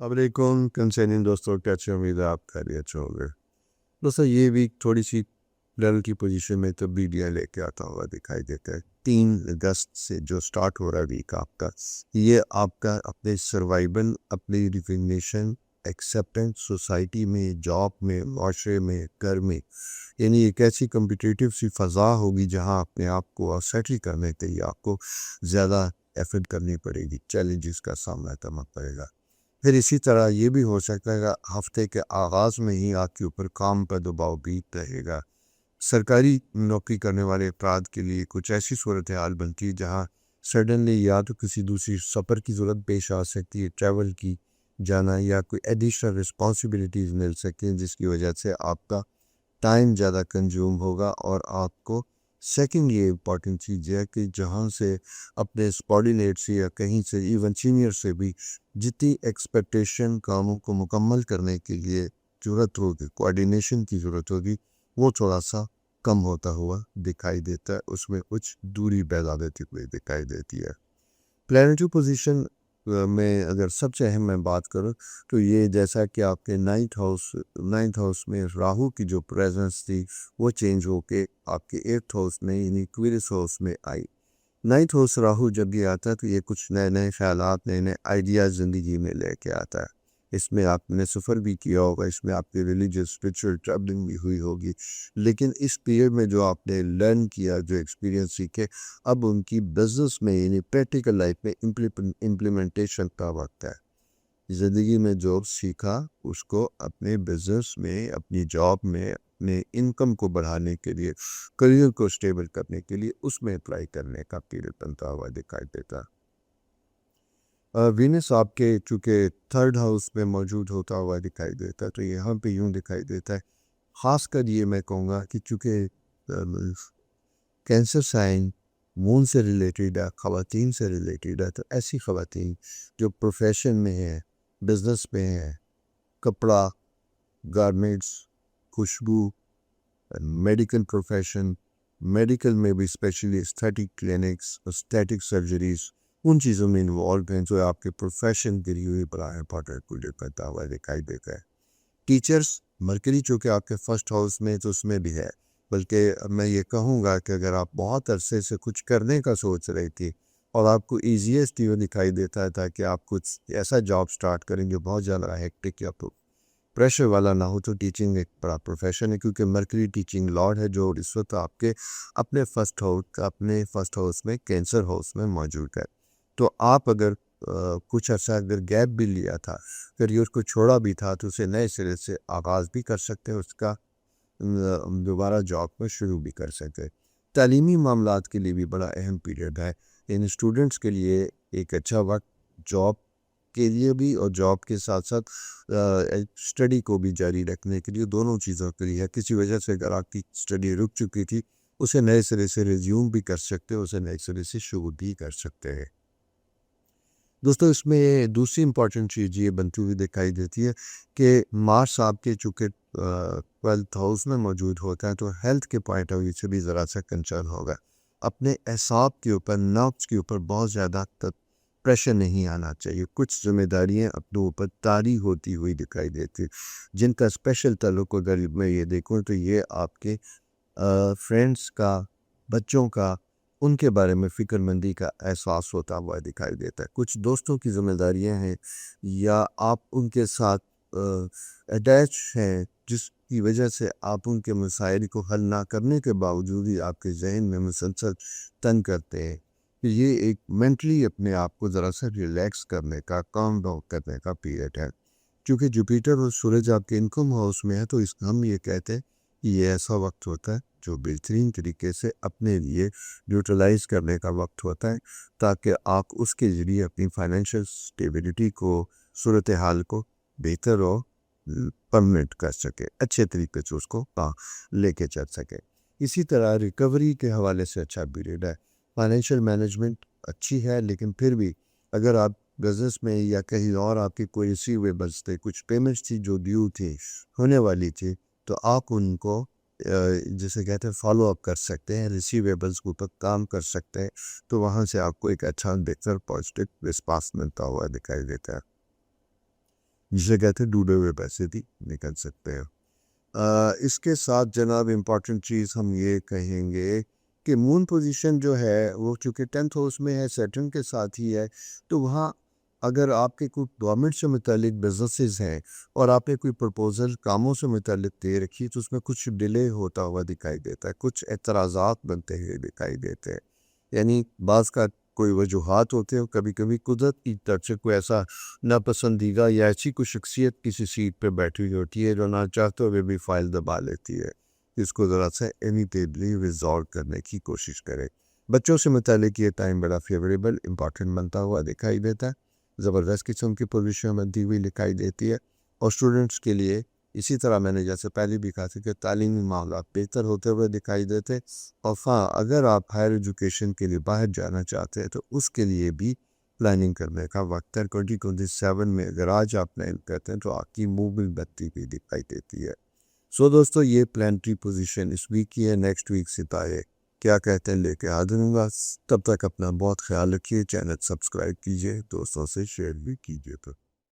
علیکم کنسرننگ دوستوں، کیسے امید ہے آپ خیریت سے ہوں گے۔ دوستوں یہ ویک تھوڑی سی ڈل کی پوزیشن میں تبدیلیاں لے کے آتا ہوا دکھائی دیتا ہے۔ 3 اگست سے جو سٹارٹ ہو رہا ہے ویک آپ کا، یہ آپ کا اپنے سروائیول، اپنی ریکگنیشن، ایکسیپٹنس سوسائٹی میں، جاب میں، معاشرے میں، گھر میں، یعنی ایک ایسی کمپٹیٹیو سی فضا ہوگی جہاں اپنے آپ کو سیٹل کرنے کے لیے آپ کو زیادہ ایفرٹ کرنی پڑے گی، چیلنجز کا سامنا کرنا پڑے گا۔ پھر اسی طرح یہ بھی ہو سکتا ہے کہ ہفتے کے آغاز میں ہی آپ کے اوپر کام کا دباؤ بھی رہے گا۔ سرکاری نوکری کرنے والے افراد کے لیے کچھ ایسی صورتحال بنتی ہے جہاں سڈنلی یا تو کسی دوسری سفر کی ضرورت پیش آ سکتی ہے، ٹریول کی جانا، یا کوئی ایڈیشنل رسپانسبلٹیز مل سکتی ہیں جس کی وجہ سے آپ کا ٹائم زیادہ کنزیوم ہوگا۔ اور آپ کو سیکنڈ یہ امپورٹنٹ چیز ہے کہ جہاں سے اپنے سبارڈینیٹ سے یا کہیں سے ایون سینئر سے بھی جتنی ایکسپیکٹیشن کاموں کو مکمل کرنے کے لیے ضرورت ہوگی، کوآرڈینیشن کی ضرورت ہوگی، وہ تھوڑا سا کم ہوتا ہوا دکھائی دیتا ہے، اس میں کچھ دوری پیدا دیتی ہوئی دکھائی دیتی ہے۔ پلانٹری پوزیشن میں اگر سب سے اہم میں بات کروں تو یہ جیسا کہ آپ کے نائنتھ ہاؤس میں راہو کی جو پریزنس تھی وہ چینج ہو کے آپ کے 8th ہاؤس میں یعنی ایکویریس ہاؤس میں آئی۔ 9th ہاؤس راہو جب یہ آتا ہے تو یہ کچھ نئے نئے خیالات، نئے نئے آئیڈیاز زندگی میں لے کے آتا ہے۔ اس میں آپ نے سفر بھی کیا ہوگا، اس میں آپ کی ریلیجیس اسپریچول ٹریولنگ بھی ہوئی ہوگی، لیکن اس پیریڈ میں جو آپ نے لرن کیا، جو ایکسپیرینس سیکھے، اب ان کی بزنس میں یعنی پریکٹیکل لائف میں امپلیمنٹیشن کا وقت ہے۔ زندگی میں جو سیکھا اس کو اپنے بزنس میں، اپنی جاب میں، اپنے انکم کو بڑھانے کے لیے، کریئر کو سٹیبل کرنے کے لیے اس میں اپلائی کرنے کا پیریڈ بنتا ہوا دکھائی دیتا۔ وینس آپ کے چونکہ 3rd ہاؤس میں موجود ہوتا ہوا دکھائی دیتا ہے تو یہاں پہ یوں دکھائی دیتا ہے، خاص کر یہ میں کہوں گا کہ چونکہ کینسر سائن مون سے ریلیٹڈ ہے، خواتین سے ریلیٹڈ ہے، تو ایسی خواتین جو پروفیشن میں ہیں، بزنس میں ہیں، کپڑا، گارمنٹس، خوشبو، میڈیکل پروفیشن، میڈیکل میں بھی especially aesthetic clinics, aesthetic surgeries, ان چیزوں میں انوالو ہیں جو آپ کے پروفیشن کے لیے بڑا امپورٹنٹ پلے کرتا ہوا دکھائی دیتا ہے۔ ٹیچرز، مرکری چونکہ آپ کے 1st ہاؤس میں تو اس میں بھی ہے، بلکہ میں یہ کہوں گا کہ اگر آپ بہت عرصے سے کچھ کرنے کا سوچ رہی تھی اور آپ کو ایزیسٹ یہ دکھائی دیتا ہے تاکہ آپ کچھ ایسا جاب سٹارٹ کریں جو بہت زیادہ ہیکٹک یا پریشر والا نہ ہو، تو ٹیچنگ ایک بڑا پروفیشن ہے، کیونکہ مرکری ٹیچنگ لارڈ ہے جو اس وقت آپ کے اپنے فرسٹ ہاؤس میں کینسر ہاؤس میں موجود ہے۔ تو آپ اگر کچھ عرصہ اگر گیپ بھی لیا تھا، کریئر کو چھوڑا بھی تھا، تو اسے نئے سرے سے آغاز بھی کر سکتے ہیں، اس کا دوبارہ جاب میں شروع بھی کر سکتے۔ تعلیمی معاملات کے لیے بھی بڑا اہم پیریڈ ہے، ان اسٹوڈنٹس کے لیے ایک اچھا وقت، جاب کے لیے بھی اور جاب کے ساتھ ساتھ اسٹڈی کو بھی جاری رکھنے کے لیے، دونوں چیزوں کے لیے ہے۔ کسی وجہ سے اگر آپ کی اسٹڈی رک چکی تھی، اسے نئے سرے سے ریزیوم بھی کر سکتے، اسے نئے سرے سے شروع بھی کر سکتے ہیں۔ دوستو اس میں دوسری امپورٹنٹ چیز یہ بنتی ہوئی دکھائی دیتی ہے کہ مارس آپ کے چونکہ 12th ہاؤس میں موجود ہوتا ہے تو ہیلتھ کے پوائنٹ آف ویو سے بھی ذرا سا کنسرن ہوگا۔ اپنے اعصاب کے اوپر، نفس کے اوپر بہت زیادہ پریشر نہیں آنا چاہیے۔ کچھ ذمہ داریاں اپنے اوپر طاری ہوتی ہوئی دکھائی دیتی، جن کا اسپیشل تعلق اگر میں یہ دیکھوں تو یہ آپ کے فرینڈس کا، بچوں کا، ان کے بارے میں فکر مندی کا احساس ہوتا ہوا دکھائی دیتا ہے۔ کچھ دوستوں کی ذمہ داریاں ہیں یا آپ ان کے ساتھ اٹیچ ہیں جس کی وجہ سے آپ ان کے مسائل کو حل نہ کرنے کے باوجود ہی آپ کے ذہن میں مسلسل تنگ کرتے ہیں۔ یہ ایک مینٹلی اپنے آپ کو ذرا سا ریلیکس کرنے کا، کام ڈاؤن کرنے کا پیریڈ ہے۔ کیونکہ جوپیٹر اور سورج آپ کے انکم ہاؤس میں ہے تو اس ہم یہ کہتے ہیں کہ یہ ایسا وقت ہوتا ہے جو بہترین طریقے سے اپنے لیے یوٹیلائز کرنے کا وقت ہوتا ہے، تاکہ آپ اس کے ذریعے اپنی فائنینشیل سٹیبلٹی کو، صورتحال کو بہتر اور پرمنٹ کر سکے، اچھے طریقے سے اس کو لے کے چل سکے۔ اسی طرح ریکوری کے حوالے سے اچھا پیریڈ ہے۔ فائنینشیل مینجمنٹ اچھی ہے، لیکن پھر بھی اگر آپ بزنس میں یا کہیں اور آپ کی کوئی ریسیویبلس تھے، کچھ پیمنٹس تھی جو ڈیو تھی، ہونے والی تھی، تو آپ ان کو جسے کہتے ہیں فالو اپ کر سکتے ہیں، ریسیویبلس کو پر کام کر سکتے ہیں، تو وہاں سے آپ کو ایک اچھا بہتر پازیٹیو رسپانس ملتا ہوا دکھائی دیتا ہے۔ جسے کہتے ہیں ڈوبے ہوئے پیسے بھی نکل سکتے ہیں۔ اس کے ساتھ جناب امپورٹنٹ چیز ہم یہ کہیں گے کہ مون پوزیشن جو ہے وہ چونکہ 10th ہاؤس میں ہے، سیٹرن کے ساتھ ہی ہے، تو وہاں اگر آپ کے کوئی گورنمنٹ سے متعلق بزنسز ہیں اور آپ نے کوئی پرپوزل کاموں سے متعلق دے رکھی تو اس میں کچھ ڈیلے ہوتا ہوا دکھائی دیتا ہے، کچھ اعتراضات بنتے ہوئے دکھائی دیتے ہیں۔ یعنی بعض کا کوئی وجوہات ہوتے ہیں، کبھی کبھی قدرت کی طرف سے کوئی ایسا ناپسندیدہ یا ایسی کوئی شخصیت کسی سیٹ پہ بیٹھی ہوئی ہوتی ہے جو نہ چاہتے ہوئے بھی فائل دبا لیتی ہے، اس کو ذرا سا امیٹیبلی ریزالو کرنے کی کوشش کرے۔ بچوں سے متعلق یہ ٹائم بڑا فیوریبل امپارٹنٹ بنتا ہوا دکھائی دیتا ہے، زبردست قسم کی پوزیشن بنتی ہوئی دکھائی دیتی ہے، اور اسٹوڈنٹس کے لیے اسی طرح میں نے جیسے پہلے بھی کہا تھا کہ تعلیمی معاملات بہتر ہوتے ہوئے دکھائی دیتے، اور ہاں اگر آپ ہائر ایجوکیشن کے لیے باہر جانا چاہتے ہیں تو اس کے لیے بھی پلاننگ کرنے کا وقت ہے۔ 2027 میں اگر آج آپ پلان کرتے ہیں تو آپ کی موومنٹ بنتی بھی دکھائی دیتی ہے۔ سو دوستو یہ پلانٹری پوزیشن اس ویک کی ہے، نیکسٹ ویک ستارے کیا کہتے ہیں لے کے حاضر ہوں گا۔ تب تک اپنا بہت خیال رکھیے، چینل سبسکرائب کیجیے، دوستوں سے شیئر بھی کیجیے۔